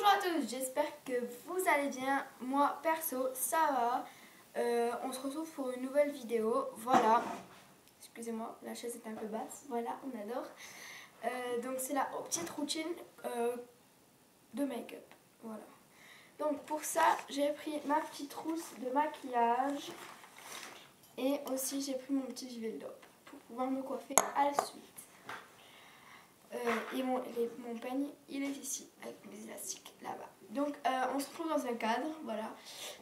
Bonjour à tous, j'espère que vous allez bien. Moi perso ça va. On se retrouve pour une nouvelle vidéo. Voilà, excusez-moi, la chaise est un peu basse. Voilà, on adore. Donc c'est la petite routine de make-up. Voilà. Donc pour ça j'ai pris ma petite trousse de maquillage. Et aussi j'ai pris mon petit gilet d'eau pour pouvoir me coiffer à la suite. Et mon peigne il est ici avec mes élastiques là-bas. Donc on se retrouve dans un cadre, voilà.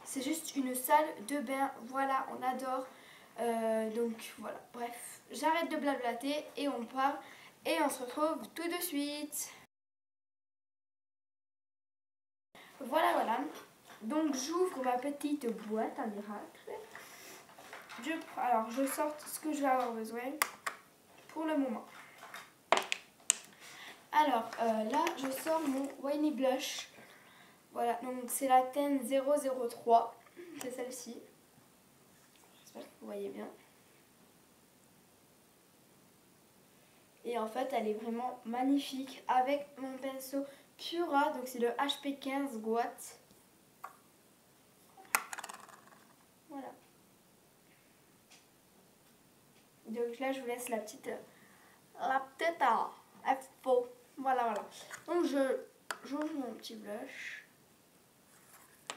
C'est juste une salle de bain, voilà, on adore. Donc voilà, bref, j'arrête de blablater et on part. Et on se retrouve tout de suite. Voilà. Donc j'ouvre ma petite boîte à miracle. Alors je sors ce que je vais avoir besoin pour le moment. Alors là je sors mon Winey Blush. Voilà, donc c'est la Ten 003, c'est celle-ci. J'espère que vous voyez bien. Et en fait elle est vraiment magnifique avec mon pinceau Pura, donc c'est le HP 15 Gouache. Voilà. Donc là je vous laisse la petite info. Voilà. Donc j'ouvre mon petit blush.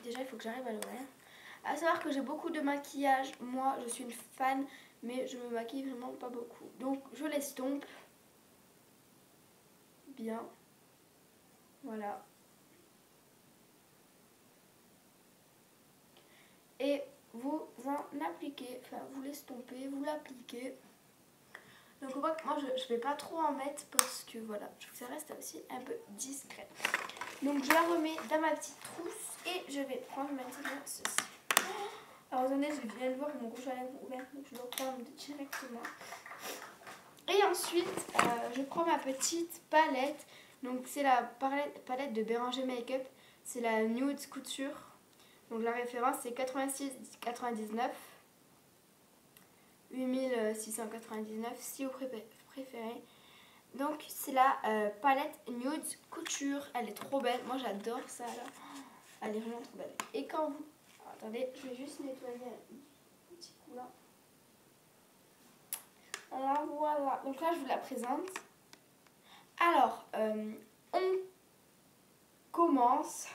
Déjà il faut que j'arrive à l'ouvrir. À savoir que j'ai beaucoup de maquillage. Moi je suis une fan, mais je me maquille vraiment pas beaucoup. Donc je l'estompe bien. Voilà. Et vous en appliquez, enfin vous l'estompez, vous l'appliquez. Donc on voit que moi je vais pas trop en mettre parce que voilà, je veux que ça reste aussi un peu discret. Donc je la remets dans ma petite trousse et je vais prendre maintenant ceci. Alors attendez, je viens de voir que mon rouge à lèvres est ouvert, donc je le prends directement. Et ensuite je prends ma petite palette. Donc c'est la palette de Béranger Makeup. C'est la Nude Couture. Donc la référence c'est 86,99. 8699 si vous préférez. Donc c'est la palette Nude Couture. Elle est trop belle. Moi j'adore ça là. Elle est vraiment trop belle. Et quand vous... Attendez, je vais juste nettoyer un petit coup là. Voilà. Donc là je vous la présente. Alors, on commence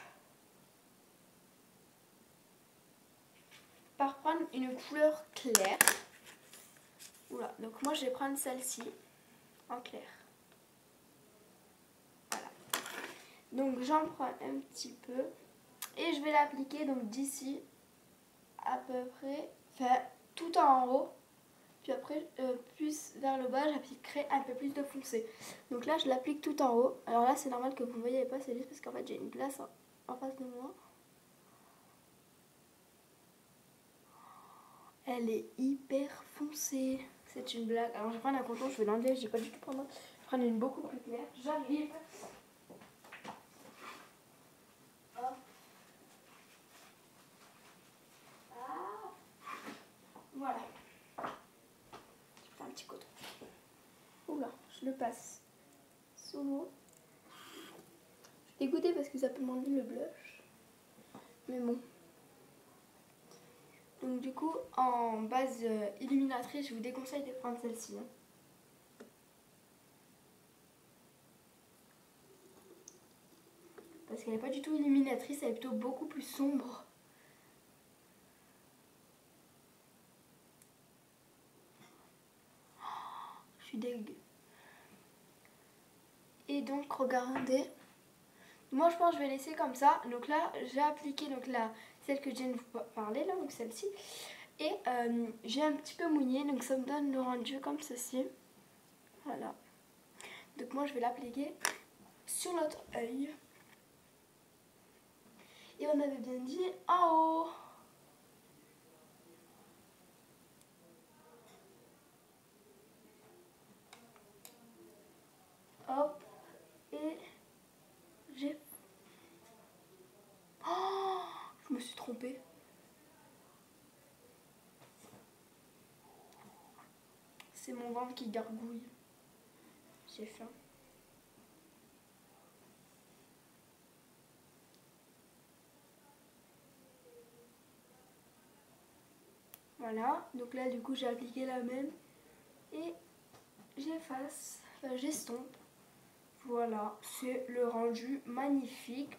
par prendre une couleur claire. Oula, donc moi je vais prendre celle-ci en clair. Voilà. Donc j'en prends un petit peu et je vais l'appliquer donc d'ici à peu près, enfin tout en haut. Puis après, plus vers le bas, j'appliquerai un peu plus de foncé. Donc là, je l'applique tout en haut. Alors là, c'est normal que vous ne voyez pas, c'est juste parce qu'en fait, j'ai une glace en face de moi. Elle est hyper foncée. C'est une blague. Alors je vais prendre un coton, je vais l'enlever, je vais pas du tout prendre. Je vais prendre une beaucoup plus claire. J'arrive. Hop. Ah. Voilà. Je prends un petit coton. Oula, je le passe sous l'eau. Je suis dégoûtée parce que ça peut m'enlever le blush. Mais bon. Donc du coup, en base illuminatrice, je vous déconseille de prendre celle-ci. Hein. Parce qu'elle n'est pas du tout illuminatrice, elle est plutôt beaucoup plus sombre. Je suis dégueu. Et donc regardez. Moi je pense que je vais laisser comme ça. Donc là, j'ai appliqué donc celle que je viens de vous parler, là, donc celle-ci. Et j'ai un petit peu mouillé, donc ça me donne le rendu comme ceci. Voilà. Donc moi je vais l'appliquer sur l'autre œil. Et on avait bien dit en haut. Hop. Et j'ai... Oh, je me suis trompée. C'est mon ventre qui gargouille. J'ai faim. Voilà, donc là du coup j'ai appliqué la même et j'efface, enfin j'estompe. Voilà, c'est le rendu magnifique.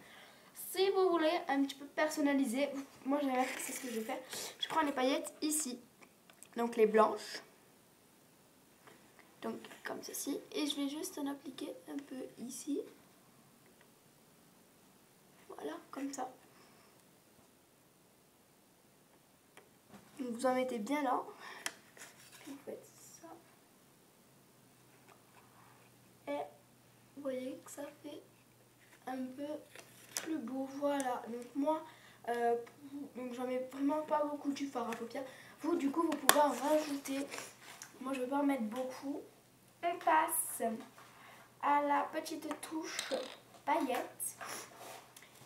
Si vous voulez un petit peu personnaliser, moi j'aimerais, c'est ce que je vais faire. Je prends les paillettes ici, donc les blanches, donc comme ceci, et je vais juste en appliquer un peu ici. Voilà, comme ça. Donc vous en mettez bien là. Puis vous faites ça. Et vous voyez que ça fait un peu plus beau. Voilà. Donc moi, donc j'en mets vraiment pas beaucoup du fard à paupières. Vous, du coup, vous pouvez en rajouter. Moi, je vais pas en mettre beaucoup. On passe à la petite touche paillettes.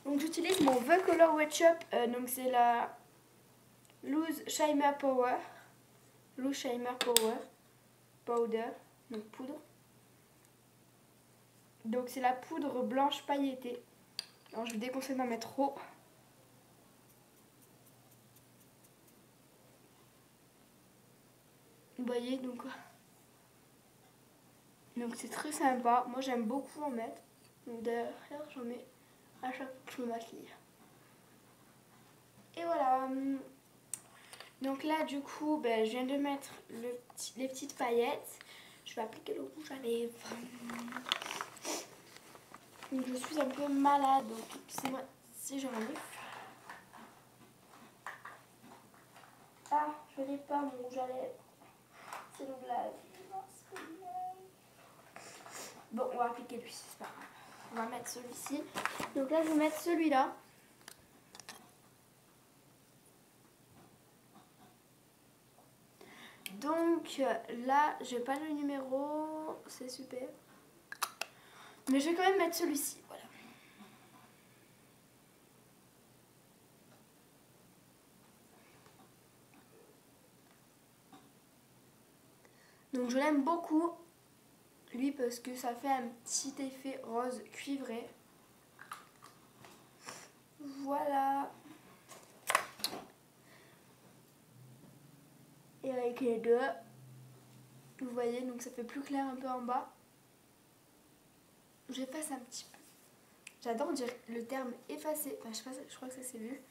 Donc j'utilise mon The Color Wet Shop. Donc c'est la Loose Shimmer Power. Loose Shimmer Power Powder. Donc poudre. Donc c'est la poudre blanche pailletée. Alors je vous déconseille d'en mettre trop. Vous voyez donc c'est très sympa. Moi j'aime beaucoup en mettre. Donc d'ailleurs j'en mets à chaque fois que je me maquille. Et voilà. Donc là du coup je viens de mettre les petites paillettes. Je vais appliquer le rouge à lèvres. Donc je suis un peu malade, donc c'est moi si j'enlève. Ah, je n'ai pas mon rouge à lèvres. C'est le blague. Bon, on va appliquer lui, c'est pas grave. On va mettre celui-ci. Donc là, je vais mettre celui-là. Donc là, j'ai pas le numéro, c'est super. Mais je vais quand même mettre celui-ci, voilà. Donc je l'aime beaucoup, lui, parce que ça fait un petit effet rose cuivré. Voilà. Et avec les deux, vous voyez, donc ça fait plus clair un peu en bas. J'efface un petit peu. J'adore dire le terme effacer. Enfin, je sais pas, je crois que ça s'est vu.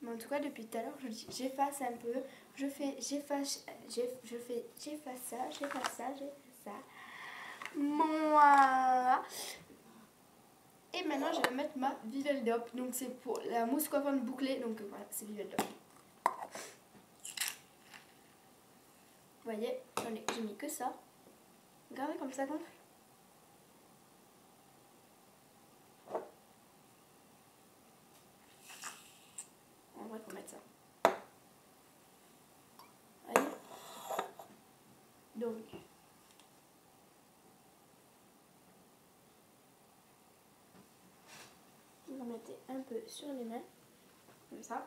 Mais en tout cas, depuis tout à l'heure, je dis j'efface un peu. Je fais, j'efface, j'efface ça, j'efface ça, j'efface ça. Moi. Et maintenant, je vais mettre ma Viveldop. Donc, c'est pour la mousse coiffante bouclée. Donc, voilà, c'est Viveldop. Vous voyez, j'ai mis que ça. Regardez comme ça gonfle. En vrai, faut mettre ça. Voyez. Donc, vous en mettez un peu sur les mains, comme ça.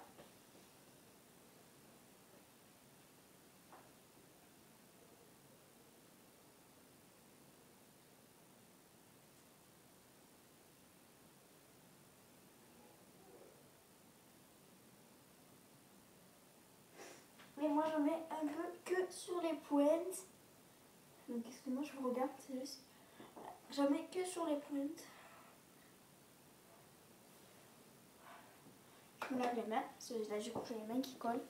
Et moi j'en mets un peu que sur les pointes. Donc excusez-moi, je vous regarde, c'est juste. Voilà. J'en mets que sur les pointes. Je me lave les mains, parce que là j'ai les mains qui collent.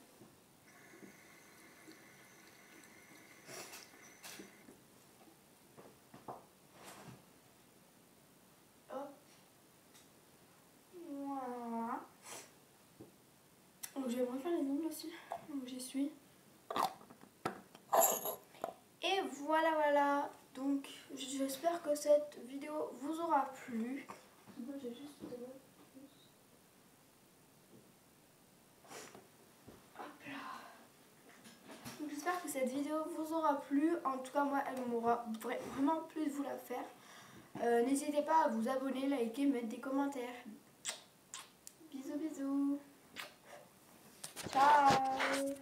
Hop. Voilà. Donc je vais me refaire les ongles aussi. Donc j'y suis. Et voilà. Donc j'espère que cette vidéo vous aura plu. Moi j'ai juste j'espère que cette vidéo vous aura plu. En tout cas, moi, elle m'aura vraiment plu de vous la faire. N'hésitez pas à vous abonner, liker, mettre des commentaires. Bisous. Ciao.